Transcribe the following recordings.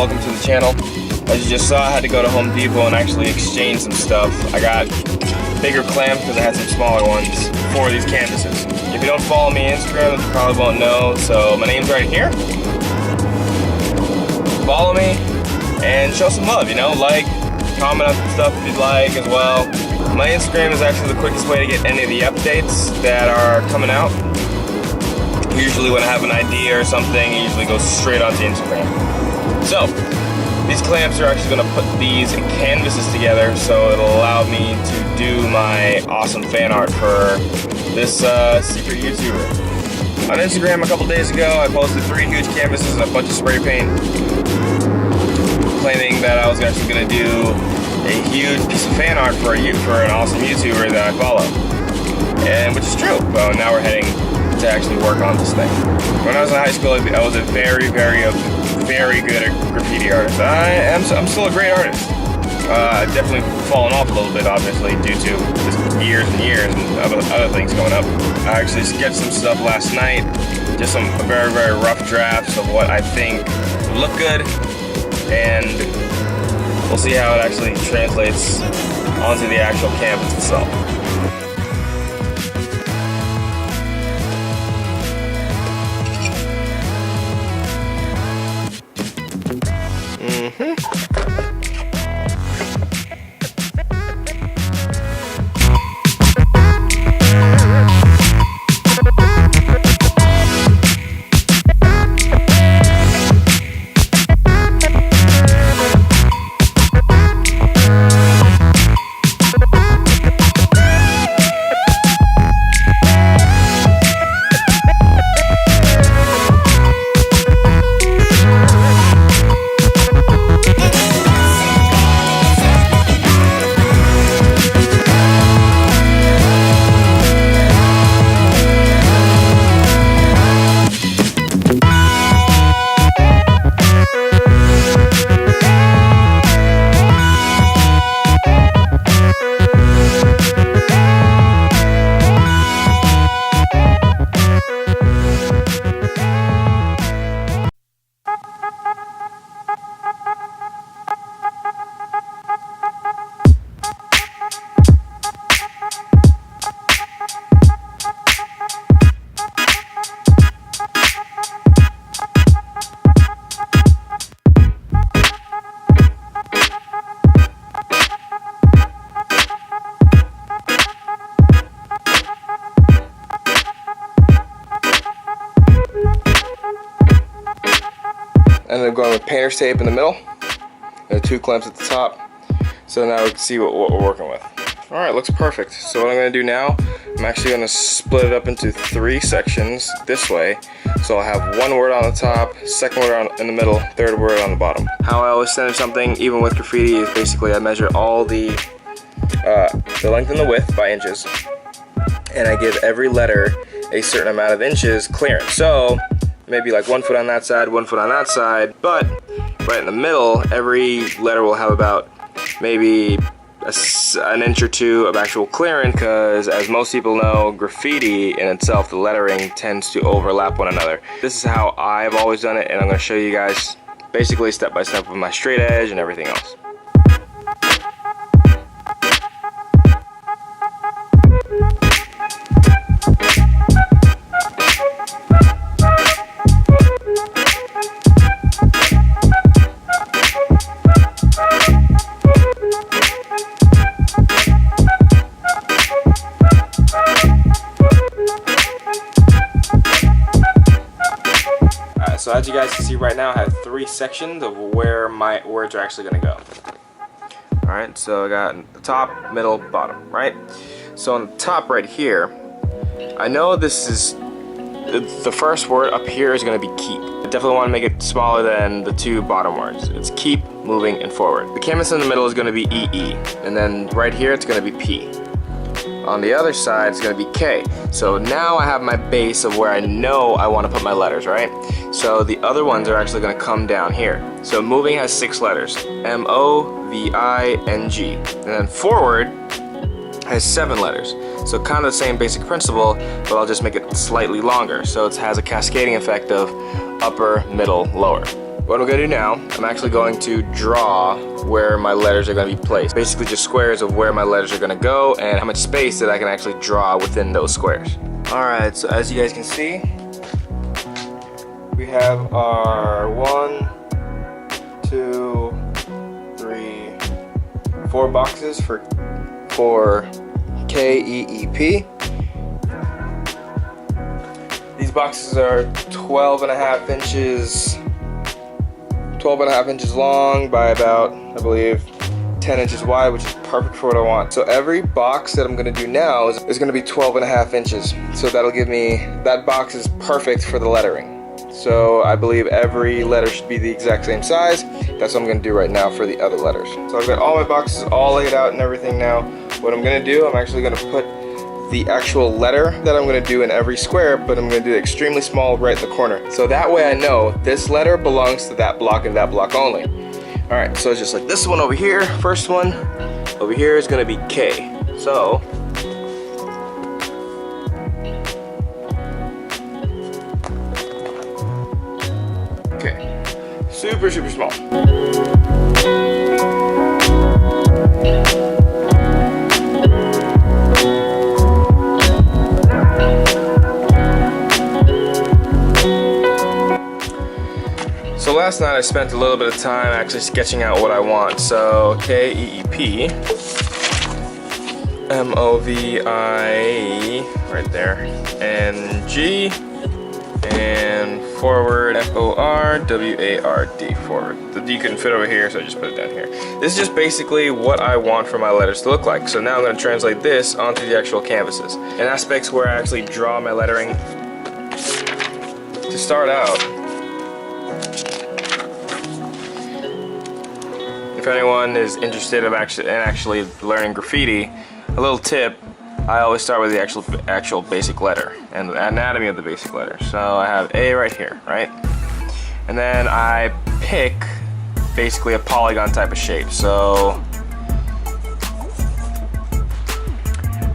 welcome to the channel. As you just saw, I had to go to Home Depot and actually exchange some stuff. I got bigger clamps because I had some smaller ones for these canvases. If you don't follow me on Instagram, you probably won't know, so my name's right here. Follow me and show some love, you know, like, comment on some stuff if you'd like as well. My Instagram is actually the quickest way to get any of the updates that are coming out. Usually when I have an idea or something, I usually go straight onto Instagram. So, these clamps are actually going to put these canvases together, so it'll allow me to do my awesome fan art for this secret YouTuber. On Instagram a couple days ago, I posted 3 huge canvases and a bunch of spray paint, claiming that I was actually going to do a huge piece of fan art for an awesome YouTuber that I follow. And which is true. Well, now we're heading to actually work on this thing. When I was in high school, I was a very good graffiti artist. I'm still a great artist. I've definitely fallen off a little bit, obviously, due to just years and years and other things going up. I actually sketched some stuff last night, just some very rough drafts of what I think would look good, and we'll see how it actually translates onto the actual canvas itself. Ended up going with painter's tape in the middle and the 2 clamps at the top. So now we can see what we're working with. Alright, looks perfect. So what I'm going to do now, I'm actually going to split it up into 3 sections this way. So I'll have 1 word on the top, 2nd word in the middle, 3rd word on the bottom. How I always center something, even with graffiti, is basically I measure all the length and the width by inches, and I give every letter a certain amount of inches clearance. So maybe like 1 foot on that side, 1 foot on that side, but right in the middle, every letter will have about maybe an inch or 2 of actual clearance, because as most people know, graffiti in itself, the lettering tends to overlap one another. This is how I've always done it, and I'm going to show you guys basically step by step with my straight edge and everything else. So as you guys can see right now, I have 3 sections of where my words are actually going to go. Alright, so I got the top, middle, bottom, right? So on the top right here, I know this is, the first word up here is going to be keep. I definitely want to make it smaller than the 2 bottom words. It's keep, moving, and forward. The canvas in the middle is going to be EE, and then right here it's going to be P. On the other side, it's going to be K. So now I have my base of where I know I want to put my letters, right? So the other ones are actually going to come down here. So moving has 6 letters, M-O-V-I-N-G. And then forward has 7 letters. So kind of the same basic principle, but I'll just make it slightly longer. So it has a cascading effect of upper, middle, lower. What I'm going to do now, I'm actually going to draw where my letters are going to be placed. Basically just squares of where my letters are going to go and how much space that I can actually draw within those squares. Alright, so as you guys can see, we have our 1, 2, 3, 4 boxes for KEEP. These boxes are 12.5 inches long by about, I believe, 10 inches wide, which is perfect for what I want. So every box that I'm gonna do now is gonna be 12.5 inches. So that'll give me, that box is perfect for the lettering. So I believe every letter should be the exact same size. That's what I'm gonna do right now for the other letters. So I've got all my boxes all laid out and everything now. What I'm gonna do, I'm actually gonna put the actual letter that I'm going to do in every square, but I'm going to do it extremely small right in the corner. So that way I know this letter belongs to that block and that block only. Alright, so it's just like this one over here, first one over here is going to be K. So okay, super small. So last night I spent a little bit of time actually sketching out what I want. So KEEP, MOVI right there, and G, and forward FORWARD, forward. The D couldn't fit over here, so I just put it down here. This is just basically what I want for my letters to look like. So now I'm going to translate this onto the actual canvases. And aspects where I actually draw my lettering. To start out, if anyone is interested in actually learning graffiti, a little tip, I always start with the actual basic letter and the anatomy of the basic letter. So I have A right here, right? And then I pick basically a polygon type of shape. So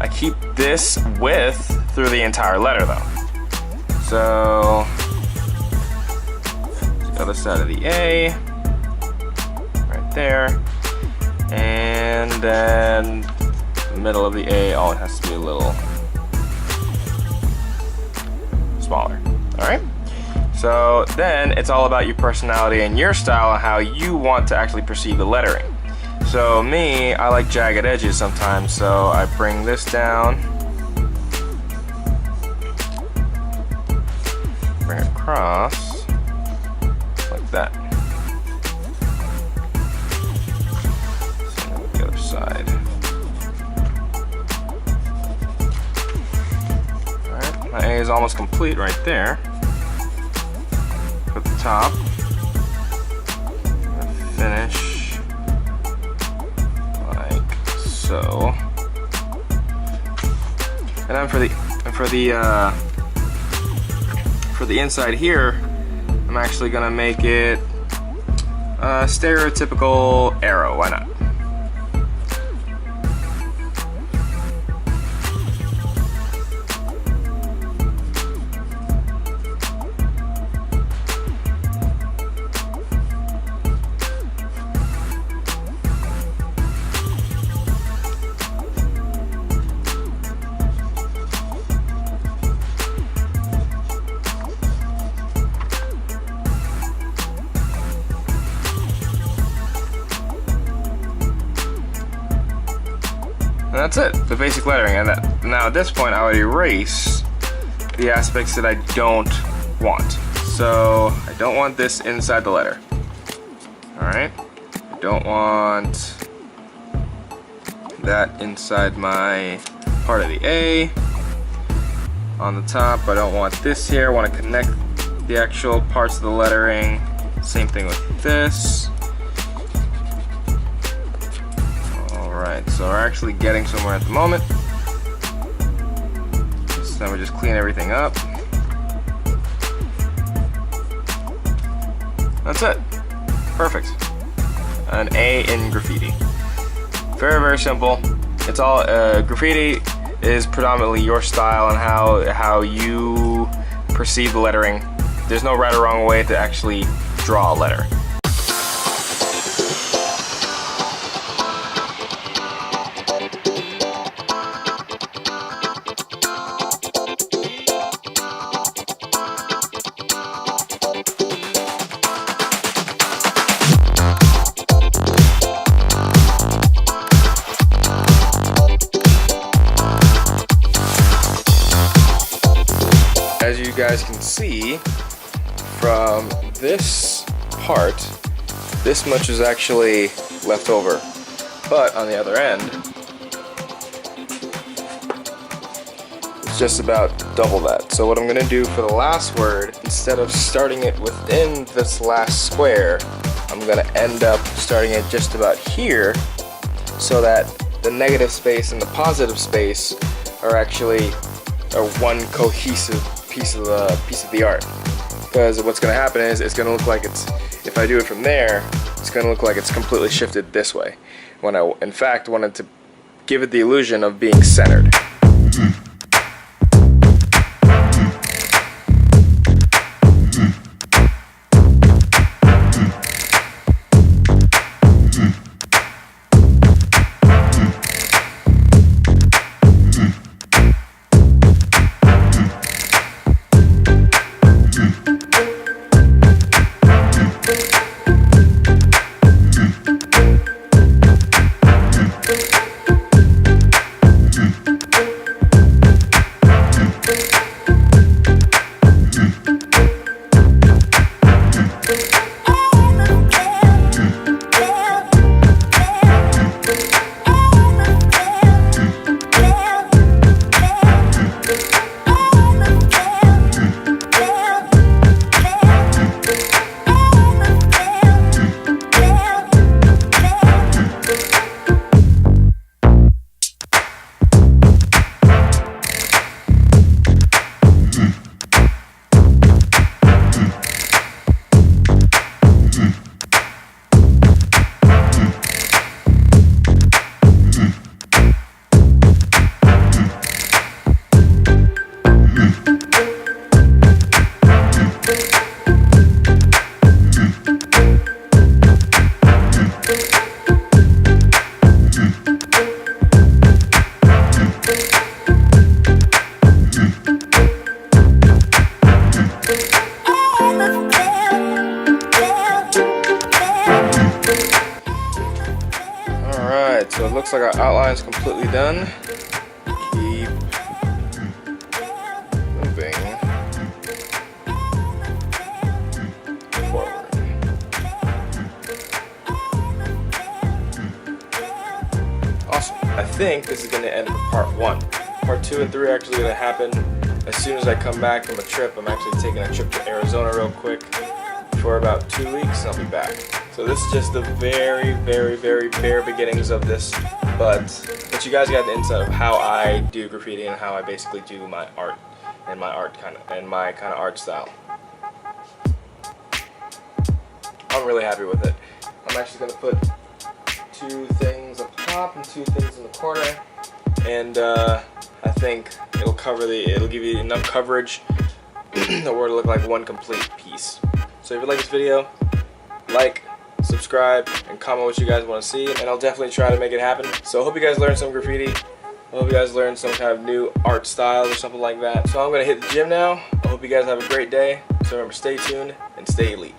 I keep this width through the entire letter though. So the other side of the A, there, and then the middle of the A, oh, it has to be a little smaller. Alright, so then it's all about your personality and your style and how you want to actually perceive the lettering. So me, I like jagged edges sometimes, so I bring this down, bring it across like that. Side. Alright, my A is almost complete right there. Put the top. Finish like so. And then for the inside here, I'm actually gonna make it a stereotypical arrow. Why not? And that's it, the basic lettering. And now at this point I would erase the aspects that I don't want. So I don't want this inside the letter. Alright, I don't want that inside my part of the A. On the top, I don't want this here. I want to connect the actual parts of the lettering. Same thing with this. Alright, so we're actually getting somewhere at the moment. So then we just clean everything up. That's it. Perfect. An A in graffiti. Very, very simple. It's all, graffiti is predominantly your style and how you perceive the lettering. There's no right or wrong way to actually draw a letter. As you guys can see from this part, this much is actually left over, but on the other end it's just about double that. So what I'm gonna do for the last word, instead of starting it within this last square, I'm gonna end up starting it just about here, so that the negative space and the positive space are actually one cohesive piece of the art. Because what's going to happen is it's going to look like it's, if I do it from there, it's going to look like it's completely shifted this way, when I in fact wanted to give it the illusion of being centered. So it looks like our outline is completely done. Keep moving forward. Awesome. I think this is going to end with part 1. Part 2 and 3 are actually going to happen as soon as I come back from a trip. I'm actually taking a trip to Arizona real quick for about 2 weeks, and I'll be back. So this is just the very bare beginnings of this, but you guys got the insight of how I do graffiti and how I basically do my art and my kind of art style. I'm really happy with it. I'm actually going to put 2 things up top and 2 things in the corner, and I think it'll give you enough coverage or it'll look like one complete piece. So if you like this video, like, subscribe, and comment what you guys want to see, and I'll definitely try to make it happen. So I hope you guys learned some graffiti. I hope you guys learned some kind of new art style or something like that. So I'm going to hit the gym now. I hope you guys have a great day. So remember, stay tuned and stay elite.